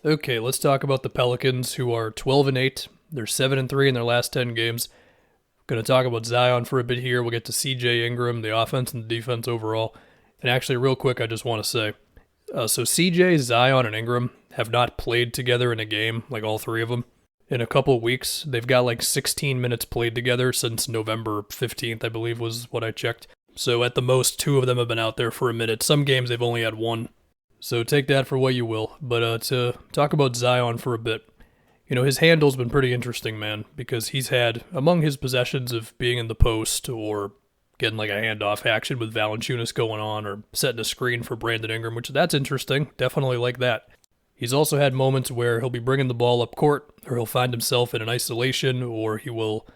Okay, let's talk about the Pelicans, who are 12-8. They're 7-3 in their last 10 games. Going to talk about Zion for a bit here. We'll get to CJ Ingram, the offense and the defense overall. And actually, real quick, I just want to say, so CJ, Zion, and Ingram have not played together in a game, like all three of them, in a couple of weeks. They've got like 16 minutes played together since November 15th, I believe was what I checked. So at the most, two of them have been out there for a minute. Some games they've only had one. So take that for what you will. But to talk about Zion for a bit, his handle's been pretty interesting, man, because he's had, among his possessions of being in the post or getting like a handoff action with Valanciunas going on or setting a screen for Brandon Ingram, which that's interesting. Definitely like that. He's also had moments where he'll be bringing the ball up court, or he'll find himself in an isolation, or he will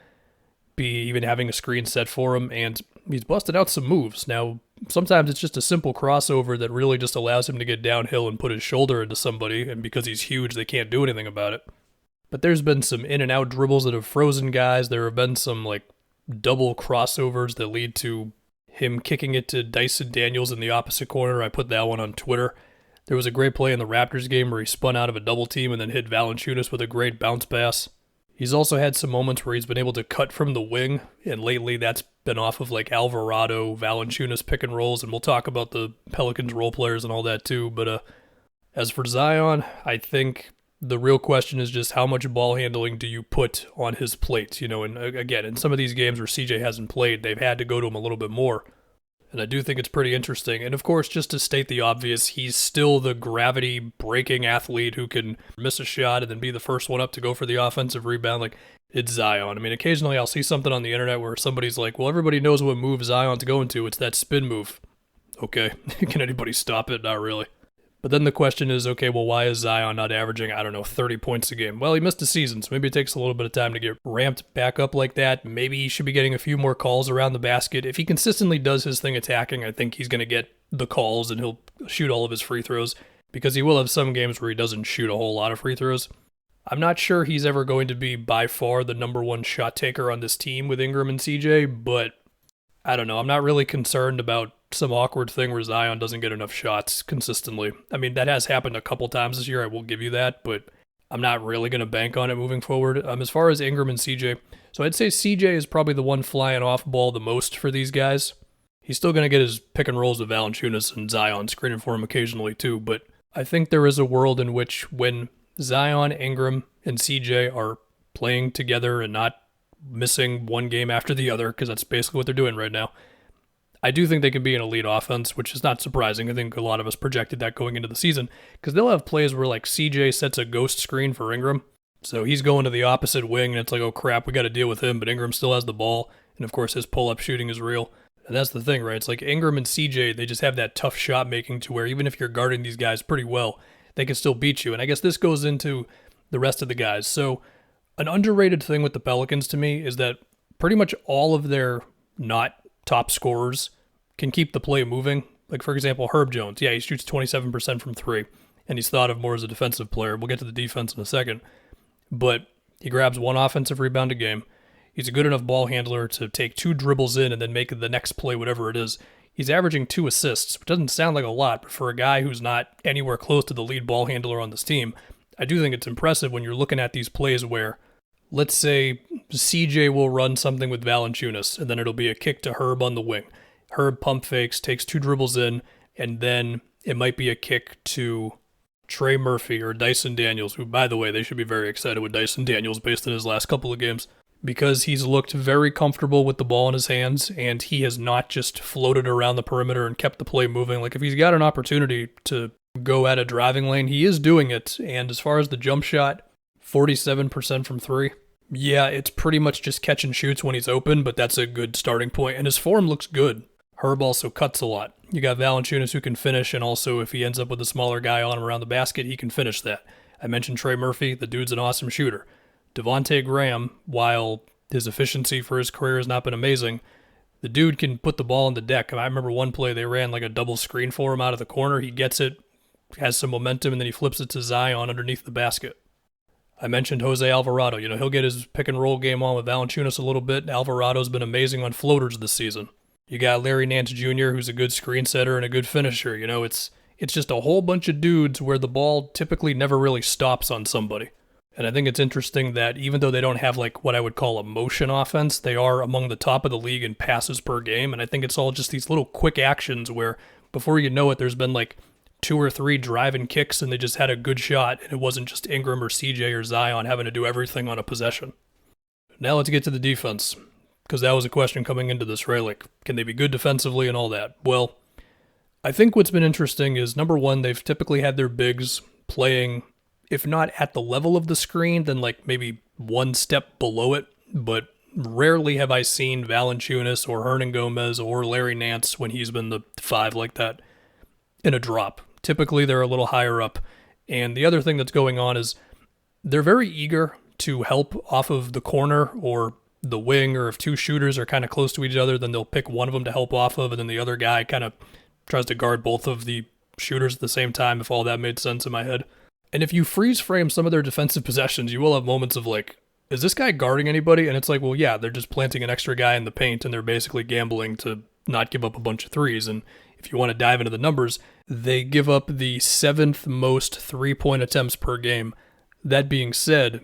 be even having a screen set for him, and he's busted out some moves. Now, sometimes it's just a simple crossover that really just allows him to get downhill and put his shoulder into somebody, and because he's huge, they can't do anything about it. But there's been some in and out dribbles that have frozen guys. There have been some like double crossovers that lead to him kicking it to Dyson Daniels in the opposite corner. I put that one on Twitter. There was a great play in the Raptors game where he spun out of a double team and then hit Valanciunas with a great bounce pass. He's also had some moments where he's been able to cut from the wing, and lately that's been off of like Alvarado, Valanciunas pick and rolls, and we'll talk about the Pelicans role players and all that too. But as for Zion, I think the real question is just how much ball handling do you put on his plate? And again, in some of these games where CJ hasn't played, they've had to go to him a little bit more. And I do think it's pretty interesting. And of course, just to state the obvious, he's still the gravity-breaking athlete who can miss a shot and then be the first one up to go for the offensive rebound. Like, it's Zion. I mean, occasionally I'll see something on the internet where somebody's like, well, everybody knows what move Zion's going to. It's that spin move. Okay, can anybody stop it? Not really. But then the question is, okay, well, why is Zion not averaging, 30 points a game? Well, he missed a season, so maybe it takes a little bit of time to get ramped back up like that. Maybe he should be getting a few more calls around the basket. If he consistently does his thing attacking, I think he's going to get the calls and he'll shoot all of his free throws, because he will have some games where he doesn't shoot a whole lot of free throws. I'm not sure he's ever going to be by far the number one shot taker on this team with Ingram and CJ, but I don't know. I'm not really concerned about some awkward thing where Zion doesn't get enough shots consistently. I mean, that has happened a couple times this year, I will give you that, but I'm not really going to bank on it moving forward. As far as Ingram and CJ, so I'd say CJ is probably the one flying off ball the most for these guys. He's still going to get his pick and rolls with Valanciunas and Zion screening for him occasionally too, but I think there is a world in which when Zion, Ingram, and CJ are playing together and not missing one game after the other, because that's basically what they're doing right now, I do think they can be an elite offense, which is not surprising. I think a lot of us projected that going into the season, because they'll have plays where like CJ sets a ghost screen for Ingram. So he's going to the opposite wing, and it's like, oh crap, we got to deal with him, but Ingram still has the ball. And of course, his pull-up shooting is real. And that's the thing, right? It's like Ingram and CJ, they just have that tough shot making to where even if you're guarding these guys pretty well, they can still beat you. And I guess this goes into the rest of the guys. So an underrated thing with the Pelicans to me is that pretty much all of their not top scorers can keep the play moving. Like, for example, Herb Jones. Yeah, he shoots 27% from three, and he's thought of more as a defensive player. We'll get to the defense in a second. But he grabs one offensive rebound a game. He's a good enough ball handler to take two dribbles in and then make the next play whatever it is. He's averaging 2 assists, which doesn't sound like a lot, but for a guy who's not anywhere close to the lead ball handler on this team, I do think it's impressive when you're looking at these plays where, let's say, CJ will run something with Valanciunas, and then it'll be a kick to Herb on the wing. Herb pump fakes, takes 2 dribbles in, and then it might be a kick to Trey Murphy or Dyson Daniels, who, by the way, they should be very excited with Dyson Daniels based on his last couple of games, because he's looked very comfortable with the ball in his hands, and he has not just floated around the perimeter and kept the play moving. Like, if he's got an opportunity to go at a driving lane, he is doing it. And as far as the jump shot, 47% from 3. Yeah, it's pretty much just catch and shoots when he's open, but that's a good starting point, and his form looks good. Herb also cuts a lot. You got Valanciunas who can finish, and also if he ends up with a smaller guy on him around the basket, he can finish that. I mentioned Trey Murphy. The dude's an awesome shooter. Devontae Graham, while his efficiency for his career has not been amazing, the dude can put the ball on the deck. I remember one play they ran like a double screen for him out of the corner. He gets it, has some momentum, and then he flips it to Zion underneath the basket. I mentioned Jose Alvarado. He'll get his pick and roll game on with Valanciunas a little bit. Alvarado's been amazing on floaters this season. You got Larry Nance Jr., who's a good screen setter and a good finisher. It's It's just a whole bunch of dudes where the ball typically never really stops on somebody. And I think it's interesting that even though they don't have like what I would call a motion offense, they are among the top of the league in passes per game. And I think it's all just these little quick actions where before you know it, there's been like 2 or 3 driving kicks and they just had a good shot. And it wasn't just Ingram or CJ or Zion having to do everything on a possession. Now let's get to the defense, because that was a question coming into this, right? Like, can they be good defensively and all that? Well, I think what's been interesting is, number one, they've typically had their bigs playing, if not at the level of the screen, then like maybe one step below it. But rarely have I seen Valanciunas or Hernan Gomez or Larry Nance, when he's been the 5 like that, in a drop. Typically, they're a little higher up. And the other thing that's going on is they're very eager to help off of the corner or the wing, or if 2 shooters are kind of close to each other, then they'll pick one of them to help off of, and then the other guy kind of tries to guard both of the shooters at the same time, if all that made sense in my head. And if you freeze frame some of their defensive possessions, you will have moments of like, is this guy guarding anybody? And it's like, well, yeah, they're just planting an extra guy in the paint, and they're basically gambling to not give up a bunch of threes. And if you want to dive into the numbers, they give up the 7th most 3-point attempts per game. That being said,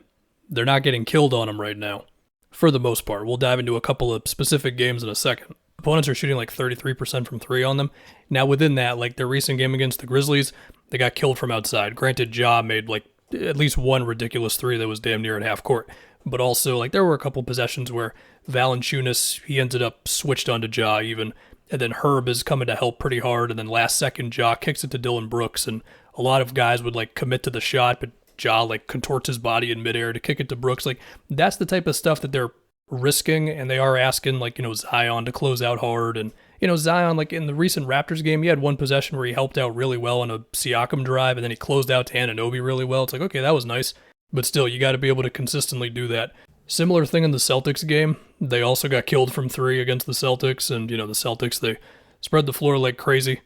they're not getting killed on them right now, for the most part. We'll dive into a couple of specific games in a second. Opponents are shooting like 33% from 3 on them. Now within that, like their recent game against the Grizzlies, they got killed from outside. Granted, Ja made like at least one ridiculous 3 that was damn near at half court. But also, like, there were a couple possessions where Valanciunas, he ended up switched onto Ja even, and then Herb is coming to help pretty hard, and then last second Ja kicks it to Dillon Brooks, and a lot of guys would like commit to the shot, but Ja like contorts his body in midair to kick it to Brooks. Like, that's the type of stuff that they're risking, and they are asking, like, you know, Zion to close out hard. And, you know, Zion, like in the recent Raptors game, he had one possession where he helped out really well on a Siakam drive, and then he closed out to Anunoby really well. It's like, okay, that was nice. But still, you got to be able to consistently do that. Similar thing in the Celtics game. They also got killed from 3 against the Celtics, and, you know, the Celtics, they spread the floor like crazy.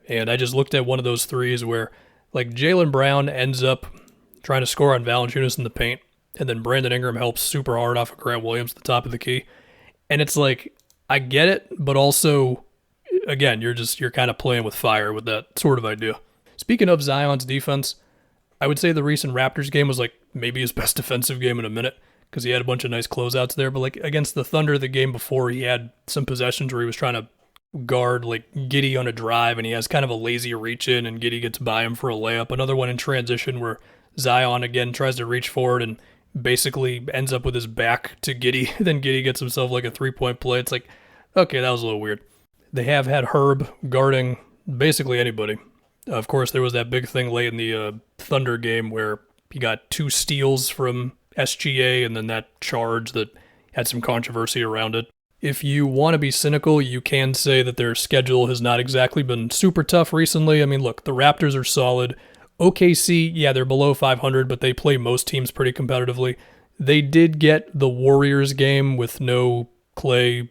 And I just looked at one of those threes where, like, Jaylen Brown ends up trying to score on Valanciunas in the paint, and then Brandon Ingram helps super hard off of Grant Williams at the top of the key. And it's like, I get it, but also, again, you're kind of playing with fire with that sort of idea. Speaking of Zion's defense, I would say the recent Raptors game was like maybe his best defensive game in a minute, because he had a bunch of nice closeouts there. But like against the Thunder the game before, he had some possessions where he was trying to guard like Giddey on a drive, and he has kind of a lazy reach in, and Giddey gets by him for a layup. Another one in transition where Zion again tries to reach forward and basically ends up with his back to Giddey. Then Giddey gets himself like a 3-point play. It's like, okay, that was a little weird. They have had Herb guarding basically anybody. Of course, there was that big thing late in the Thunder game where he got 2 steals from SGA, and then that charge that had some controversy around it. If you want to be cynical, you can say that their schedule has not exactly been super tough recently. I mean, look, the Raptors are solid. OKC, yeah, they're below 500, but they play most teams pretty competitively. They did get the Warriors game with no Clay,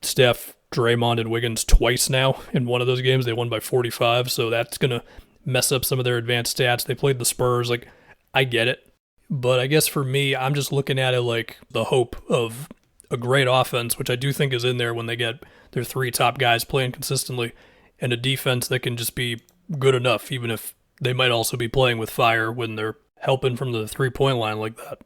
Steph, Draymond, and Wiggins twice now. In one of those games, they won by 45, so that's going to mess up some of their advanced stats. They played the Spurs. Like, I get it. But I guess for me, I'm just looking at it like the hope of a great offense, which I do think is in there when they get their 3 top guys playing consistently, and a defense that can just be good enough, even if they might also be playing with fire when they're helping from the 3-point line like that.